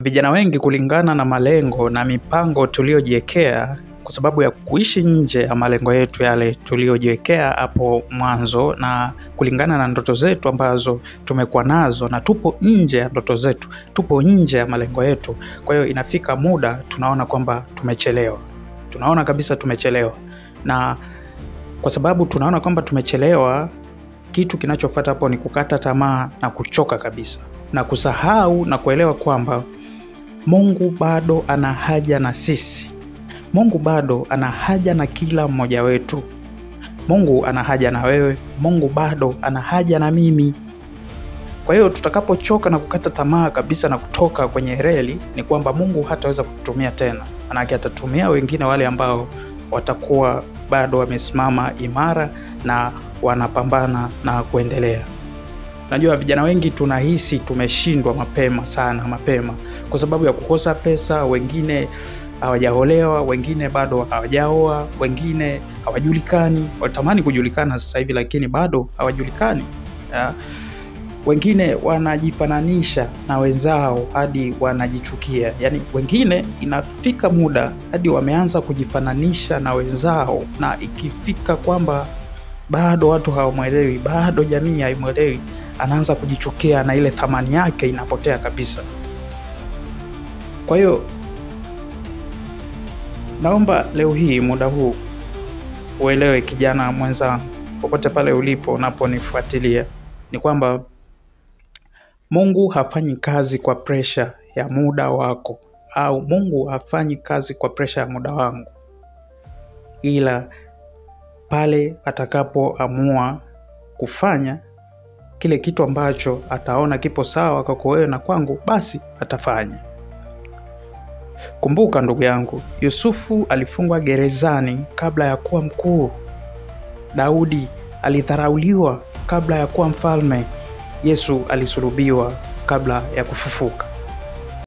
Vijana wengi kulingana na malengo na mipango tuliojiwekea, kwa sababu ya kuishi nje ya malengo yetu yale tuliojiwekea hapo mwanzo, na kulingana na ndoto zetu ambazo tumekuwa nazo, na tupo nje ya ndoto zetu, tupo nje ya malengo yetu. Kwa hiyo inafika muda tunaona kwamba tumechelewa. Tunaona kabisa tumechelewa. Na kwa sababu tunaona kwamba tumechelewa, kitu kinachofuata hapo ni kukata tamaa na kuchoka kabisa, na kusahau na kuelewa kwamba Mungu bado ana haja na sisi. Mungu bado ana haja na kila mmoja wetu. Mungu ana haja na wewe. Mungu bado ana haja na mimi. Kwa hiyo tutakapochoka na kukata tamaa kabisa na kutoka kwenye reli, ni kwamba Mungu hataweza kututumia tena. Manake atatumia wengine, wale ambao watakuwa bado wamesimama imara na wanapambana na kuendelea. Najua vijana wengi tunahisi tumeshindwa mapema kwa sababu ya kukosa pesa. Wengine hawajaolewa, wengine bado hawajaoa, wengine hawajulikani. Watamani kujulikana sasa hivi lakini bado hawajulikani. Wengine wanajifananisha na wenzao hadi wanajichukia. Yaani wengine inafika muda hadi wameanza kujifananisha na wenzao, na ikifika kwamba bado watu hawamwelewi, bado jamii haimwelewi, anaanza kujichukia na ile thamani yake inapotea kabisa. Kwa hiyo naomba leo hii, muda huu, uelewe kijana mwenzangu, popote pale ulipo unaponifuatilia, ni kwamba Mungu hafanyi kazi kwa pressure ya muda wako, au Mungu hafanyi kazi kwa pressure ya muda wangu, ila pale atakapoamua kufanya kile kitu ambacho ataona kipo sawa kwako wewe na kwangu, basi atafanya. Kumbuka ndugu yangu, Yusufu alifungwa gerezani kabla ya kuwa mkuu. Daudi alidharauliwa kabla ya kuwa mfalme. Yesu alisulubiwa kabla ya kufufuka.